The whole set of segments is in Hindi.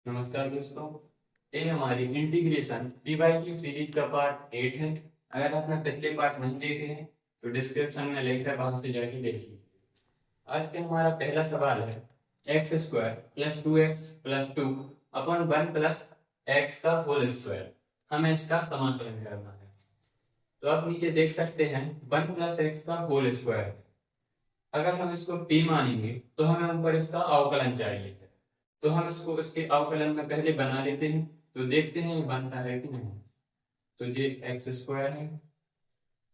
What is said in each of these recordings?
नमस्कार दोस्तों। ये हमारी integration D by Q series का पार्ट 8 है। अगर आपने पिछले पार्ट नहीं देखे हैं तो डिस्क्रिप्शन में लिंक है, वहां से जाके देखिए। आज का हमारा पहला सवाल है x square plus 2x plus 2 upon 1 plus x का होल स्क्वायर। हमें इसका समाकलन करना है। तो आप नीचे देख सकते हैं 1 प्लस एक्स का होल स्क्वायर। अगर हम इसको t मानेंगे तो हमें ऊपर इसका अवकलन चाहिए। तो हम इसको इसके अवकलन में पहले बना लेते हैं, तो देखते हैं ये बनता है कि नहीं। तो ये एक्स स्क्वायर है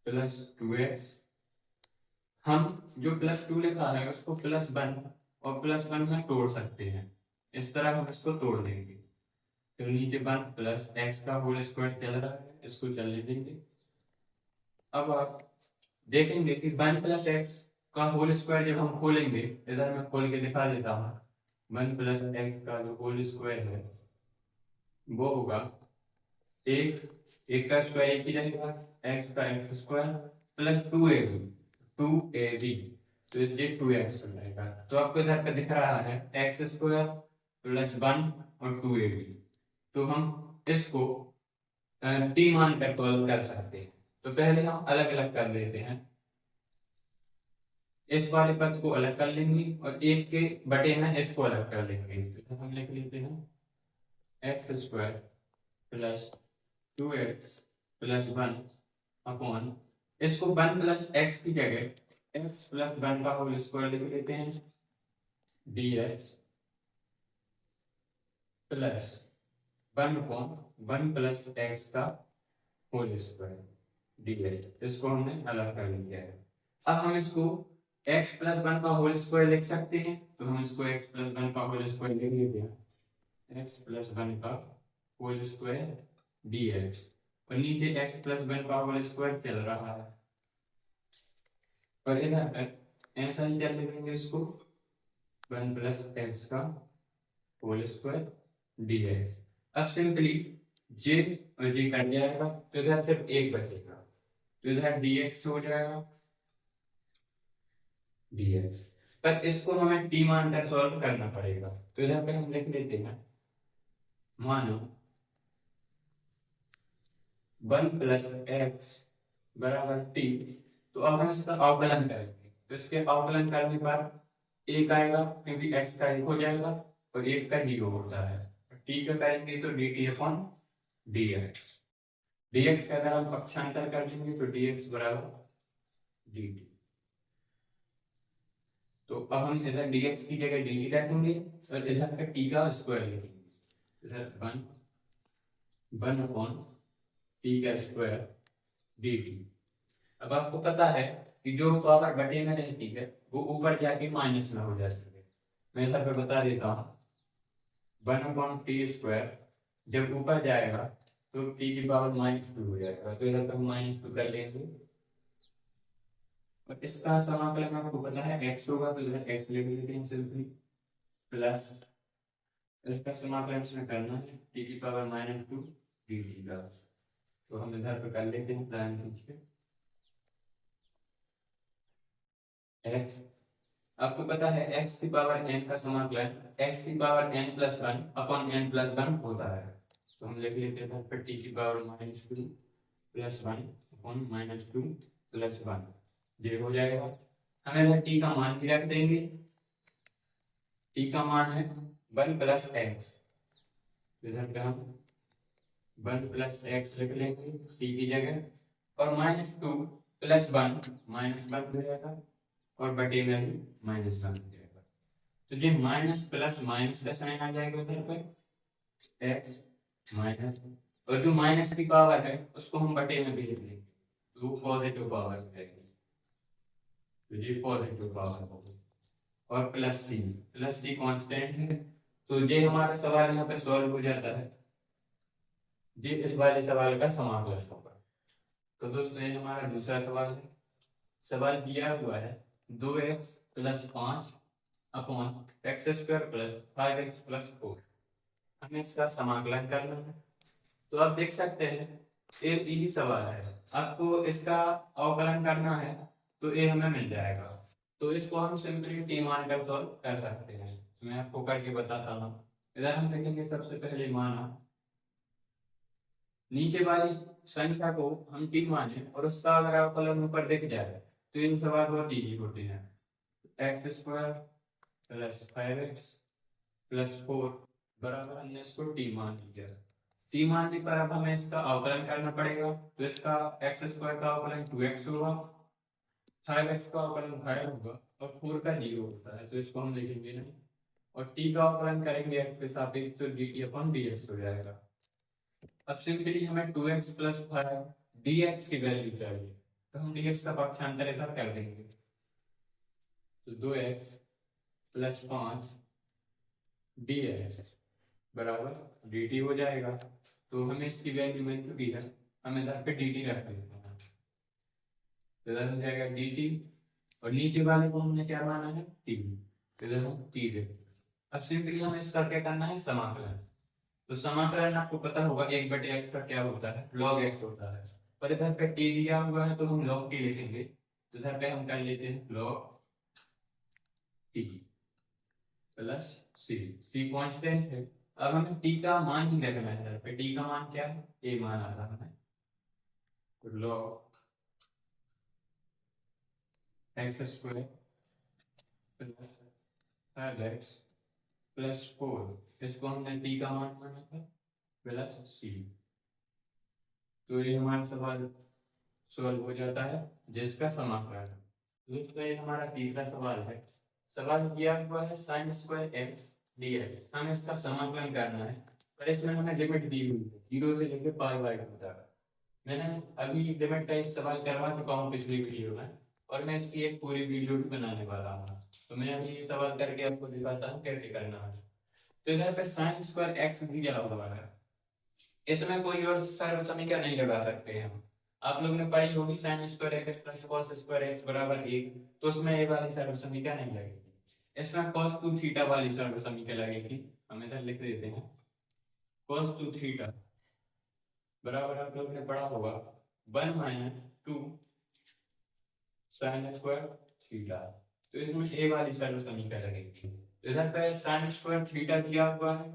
प्लस 2x। हम जो प्लस 2 लिखा है उसको प्लस 1 और प्लस 1 में तोड़ सकते हैं। इस तरह हम इसको तोड़ देंगे। तो नीचे 1 प्लस एक्स का होल स्क्वायर चल रहा है, इसको चलने देंगे। अब आप देखेंगे कि 1 प्लस एक्स का होल स्क्वायर जब हम खोलेंगे, इधर मैं खोल के दिखा देता हूँ। 1 प्लस एक्स का जो होल स्क्वायर है वो होगा एक का स्क्वायर एक ही रहेगा, एक्स का एक्स स्क्वायर प्लस 2ab तो ये 2x हो जाएगा। तो आपको इधर पे दिख रहा है एक्स स्क्वायर प्लस 1 और 2ab। तो हम इसको t मान कर सॉल्व कर सकते हैं। तो पहले हम अलग अलग कर लेते हैं। इस वाले पद को अलग कर लेंगे और एक के बटे में इसको अलग कर लेंगे। तो हम लिख लेते हैं x square plus 2x plus 1 upon इसको 1 प्लस एक्स की जगह x प्लस 1 का होल स्क्वायर लिख लेते हैं dx plus 1 upon 1 plus x का होल स्क्वायर dx। इसको हमने अलग कर लिया है। अब हम इसको x प्लस 1 का होल स्क्वायर लिख सकते हैं। तो हम इसको x प्लस 1 का होल स्क्वायर लिख लेते हैं x प्लस 1 का होल स्क्वायर dx और नीचे x प्लस 1 का होल स्क्वायर चल रहा है और इधर ऐसा ही चल लेंगे इसको 1 प्लस एक्स का होल स्क्वायर dx। अब सिंपली j और j कट जाएगा तो इधर सिर्फ एक बचेगा, तो इधर dx हो जाएगा dx। पर इसको हमें t मानकर सॉल्व करना पड़ेगा। तो इधर पे हम लिख लेते हैं मानो 1 प्लस एक्स बराबर t। तो अब हम इसका अवकलन करेंगे। तो इसके अवकलन करने पर एक आएगा क्योंकि x का एक हो जाएगा और एक का 0 होता है। t का करेंगे तो dt अपॉन dx। dx का अगर हम पक्षांतर कर देंगे तो dx बराबर dt। तो अब हम इधर dx की जगह dt रखेंगे और इधर का t का स्क्वायर लिखेंगे। इधर 1 अपॉन t का स्क्वायर dt। अब आपको पता है कि जो पावर बटे में रहती है वो ऊपर जाके माइनस में हो जाती है। मैं इधर पे बता देता हूँ 1 अपॉन टी स्क्वायर जब ऊपर जाएगा तो t की पावर -2 हो जाएगा। तो इधर पे हम -2 कर लेंगे और इसका समाकलन आपको पता है x होगा, तो इधर x लिख लेते हैं सिंपली प्लस इसका समाकलन इसमें करना है t की पावर -2 dt का। तो हम इधर पे कर लेते हैं प्लान कीजिए x। आपको पता है x की पावर n का समाकलन x की power n plus 1 upon n plus 1 होता है। तो हम लिख लेते हैं फिर t की पावर -2 प्लस 1 अपॉन -2 प्लस 1 ये हो जाएगा। हमें इधर t का मान भी रख देंगे। t का मान है 1 प्लस एक्स। इधर पे हम 1 प्लस एक्स लिख लेंगे t की जगह और -2 प्लस 1 -1 हो जाएगा और बटे में भी -1 हो जाएगा। तो ये माइनस प्लस माइनस का साइन आ जाएगा इधर पे x माइनस और जो माइनस की पावर है उसको हम बटे में भी लिख लेंगे तो वो पॉजिटिव पावर हो जाएगी। तो ये पॉजिटिव पावर होगी और प्लस सी कांस्टेंट है। तो ये हमारा सवाल यहाँ पे सॉल्व हो जाता है। ये इस वाले सवाल का समाकलन होगा। तो दोस्तों ये हमारा दूसरा सवाल है। सवाल दिया हुआ है 2x plus 5 upon x square plus 5x plus 4। हमें इसका समाकलन करना है। तो आप देख सकते हैं ये इजी सवाल है। आपको इसका अवकलन करना है तो ये हमें मिल जाएगा। तो इसको हम सिंपली टी मान कर सॉल्व कर सकते हैं। मैं आपको करके बताता हूँ। इधर हम देखेंगे सबसे पहले माना नीचे वाली संख्या को हम टी माने और उसका अगर अवकलन ऊपर दिख जाए तो इन सवाल बहुत इजी होते हैं। X square plus 5x plus 4 बराबर हमने इसको टी मान लिया। टी मानने पर अब हमें इसका अवकलन करना पड़ेगा, तो इसका एक्स स्क्वायर का अवकलन 2x होगा, 5x का अवकलन 5 होगा और 4 का 0 होता है, तो इसको हम लिखेंगे नहीं। और t का अवकलन करेंगे x के सापेक्ष तो dt अपॉन dx हो जाएगा। अब सिंपली हमें 2x प्लस 5 dx की वैल्यू चाहिए, तो हम dx का पक्षांतर इधर कर देंगे, तो 2x प्लस 5 dx बराबर dt हो जाएगा। तो हमें इसकी वैल्यू मिल चुकी है, हम इधर पे dt रख देते हैं, तो इधर हो जाएगा dt और नीचे वाले को हमने क्या माना है t, तो इधर हम t देते। अब सिंपली हमें इसका क्या करना है समाकलन, तो समाकलन आपको पता होगा 1/x का क्या होता है log x होता है, पर इधर पे t दिया हुआ है तो हम log t लिखेंगे, तो इधर पे हम कर लेते हैं log t plus c constant है। अब हमें t का मान ही रखना है, इधर पे t का मान क्या है a मान आता है, तो log x square plus 5x plus 4 इसको हमने t का मान माना था प्लस c, तो ये हमारा सवाल सॉल्व हो जाता है जिसका समाकलन। दोस्तों ये हमारा तीसरा सवाल है। सवाल दिया हुआ है sin स्क्वायर x dx, हमें इसका समाकलन करना है, पर इसमें हमें लिमिट दी हुई है 0 से लेकर पाई बाई 2 तक। मैंने अभी लिमिट का एक सवाल करवा चुका हूँ पिछली वीडियो में, और मैं इसकी एक पूरी वीडियो भी बनाने वाला हूँ, तो मैं अभी ये सवाल करके आपको दिखाता हूँ कैसे करना है। तो इधर पे sin स्क्वायर x दिया हुआ है, इसमें कोई और सर्व समीकरण नहीं लगा सकते हैं हम। आप लोगों ने पढ़ी होगी sin square x plus cos square x बराबर 1, तो उसमें ये वाली सर्व समीकरण नहीं लगेगी, इसमें cos 2 थीटा वाली सर्व समीकरण लगेगी। हम इधर लिख देते हैं cos 2 थीटा बराबर आप लोगों ने पढ़ा होगा 1 माइनस 2 sin स्क्वायर थीटा, तो इसमें ए वाली सर्व समीकरण लगेगी। इधर पे sin स्क्वायर थीटा दिया हुआ है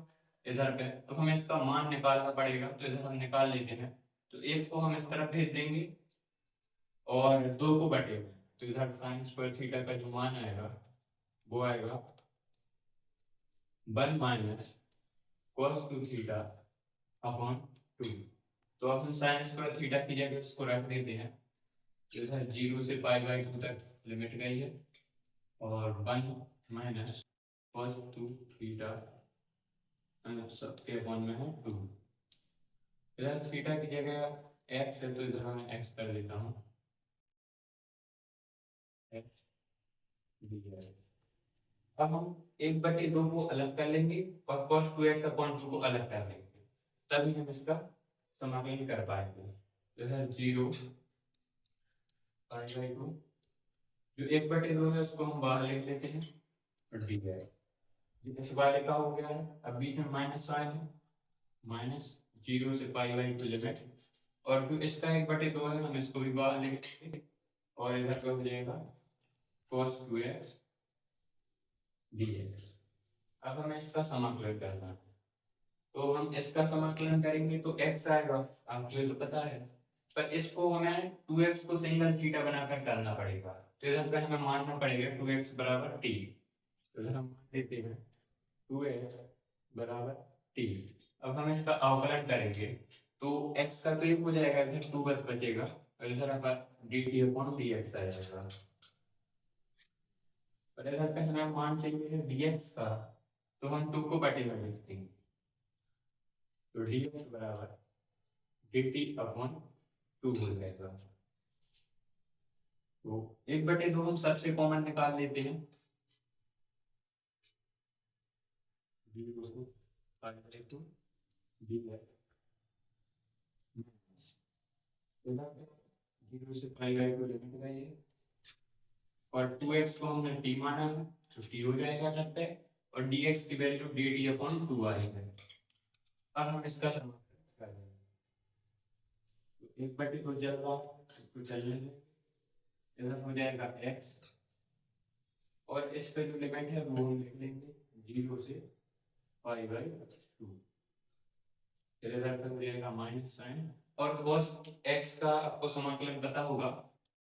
इधर पे, तो हमें इसका मान निकालना पड़ेगा, तो इधर हम निकाल लेते हैं, तो एक को हम इस तरफ भेज देंगे और 2 को बटे, तो इधर sin स्क्वायर थीटा का जो मान आएगा वो आएगा 1 माइनस cos 2 थीटा अपॉन 2। तो अब हम sin स्क्वायर थीटा की जगह इसको रख देते हैं, तो इधर 0 से पाई बाई 2 तक लिमिट गई है, और 1 माइनस cos 2 थीटा सबके अपॉन में है 2। इधर थीटा की जगह x है, तो इधर मैं x कर देता हूँ x। अब हम 1/2 को अलग कर लेंगे और cos 2x अपॉन 2 को अलग कर लेंगे, तभी हम इसका समाकलन कर पाएंगे। तो इधर 0 पाई बाई 2, जो 1/2 है उसको हम बाहर लिख लेते हैं और डी है, इस वाले का हो गया है। अब बीच में माइनस आया है, माइनस 0 से पाई बाई 2 लिमिट, और जो इसका 1/2 है हम इसको भी बाहर लिख लेंगे, और इधर पे हो जाएगा cos 2x dx। अब हमें इसका समाकलन करना है, तो हम इसका समाकलन करेंगे तो x आएगा, आपको ये तो पता है, पर इसको हमें 2x को सिंगल थीटा बनाकर करना पड़ेगा, तो इधर पे हमें मानना पड़ेगा 2x बराबर t, तो इधर हम मान देते हैं 2x बराबर t। अब हम इसका अवकलन करेंगे तो x का तो 1 हो जाएगा, इधर 2 बस बचेगा, और इधर हमारा dt अपॉन dx आ जाएगा, और इधर पे हमें मान चाहिए dx का, तो हम 2 को बटे में लिखते हैं, तो dx बराबर dt अपॉन 2 हो जाएगा। तो 1/2 हम सबसे कॉमन निकाल लेते हैं, 0 से पाई बाई 2 dx, 0 से पाई बाई 2 लिमिट गई है, और 2x को हमने t माना है तो t हो जाएगा इधर पे, और dx की वैल्यू dt अपॉन 2 आई है। अब हम इसका समाकलन करेंगे, तो 1/2 चल रहा है, इसको चलने दें, इधर हो जाएगा x, और इस पे जो लिमिट है वो हम लिख लेंगे 0 से पाई बाई 2। रिजल्ट हो जाएगा माइनस साइन, और cos x का आपको समाकलन पता होगा,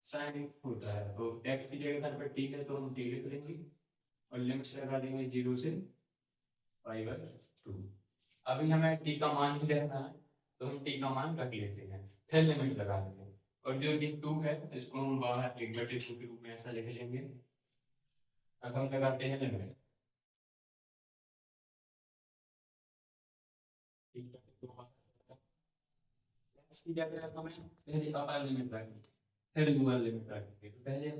साइन x होता है, तो x की जगह पर t है तो हम t लिख लेंगे और लिमिट्स लगा देंगे 0 से पाई बाई 2। अभी हमें t का मान भी देखना है तो हम t का मान रख लेते हैं, फिर लिमिट लगा देंगे, और जो ये 2 है इसको हम बाहर 1/2 के रूप में ऐसा लिख लेंगे। अब हम लगाते हैं लिमिट, इसकी जगह हमें पहले अपर लिमिट रखेंगे फिर लोअर लिमिट रखेंगे, तो पहले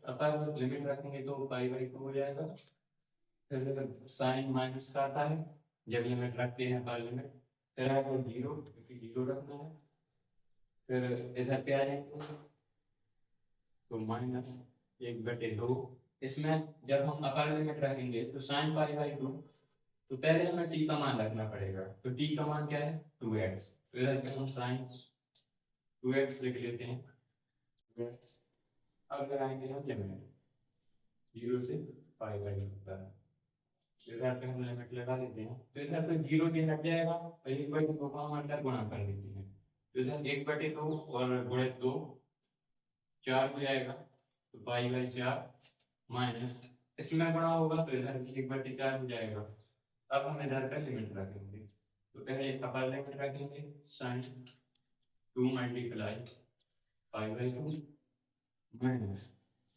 अपर लिमिट रखेंगे तो पाई बाई 2 हो जाएगा। फिर साइन माइनस का आता है जब लिमिट रखते हैं अपर लिमिट, फिर आएगा 0 क्योंकि 0 रखना है, फिर इधर पे आ जाएंगे तो माइनस 1/2। इसमें जब हम अपर लिमिट रखेंगे तो साइन पाई बाई 2, तो पहले हमें t का मान रखना पड़ेगा, तो t का मान क्या है 2x, तो इधर पे हम साइन 2x लिख लेते हैं। अब लगाएंगे हम लिमिट 0 से पाई बाई 2 तक, इधर पे हम लिमिट लगा लेते हैं, तो इधर पे 0 के हट जाएगा और 1/2 को हम अंदर गुणा कर देते हैं, तो इधर 1/2 और गुणित 2 4 हो जाएगा, तो पाई बाई 4 माइनस, इसमें गुणा होगा तो इधर भी 1/4 हो जाएगा। अब हम इधर पर लिमिट रखेंगे, तो पहले अपर लिमिट रखेंगे sine 2 multiply pi by 2 minus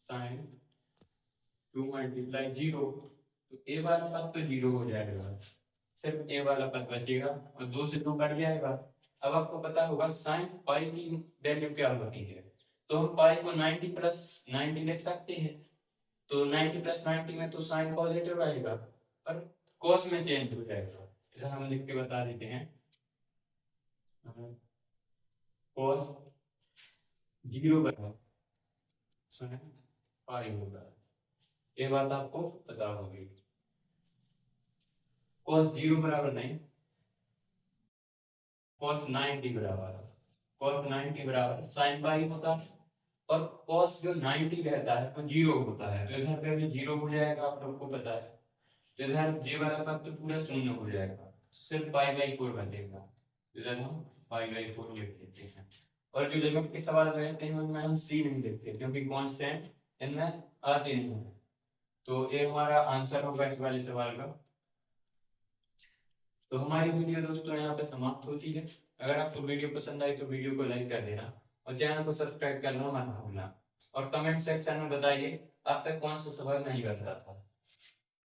sine 2 multiply 0, तो ए वाला पद तो 0 हो जाएगा, सिर्फ ए वाला पद बचेगा और 2 से 2 कट जाएगा। अब आपको पता होगा साइन पाई की वैल्यू क्या होती है, तो हम पाई को 90 प्लस 90 लिख सकते हैं, तो 90 प्लस 90 में तो साइन पॉजिटिव आएगा और कॉस में चेंज हो जाएगा, इधर हम लिख के बता देते हैं कॉस 0 बराबर साइन पाई होगा, ये बात आपको पता होगी। cos 0 बराबर नहीं, cos 90 बराबर, cos 90 बराबर sin पाई होता है, और cos जो 90 रहता है वो 0 होता है, तो इधर पे भी 0 हो जाएगा, आप लोग को पता है, तो इधर जे वाला पद तो पूरा शून्य हो जाएगा, सिर्फ पाई बाई 4 बचेगा, इधर हम पाई बाई 4 लिख देते हैं। और जो लिमिट के सवाल रहते हैं उनमें हम सी नहीं लिखते क्योंकि कांस्टेंट इनमें आते नहीं है, तो ये हमारा आंसर होगा इस वाले सवाल का। तो हमारी वीडियो दोस्तों यहाँ पे समाप्त होती है। अगर आपको वीडियो पसंद आई तो वीडियो को लाइक कर देना और चैनल को सब्सक्राइब करना मत भूलना, और कमेंट सेक्शन में बताइए आप तक कौन सा सवाल नहीं करता था।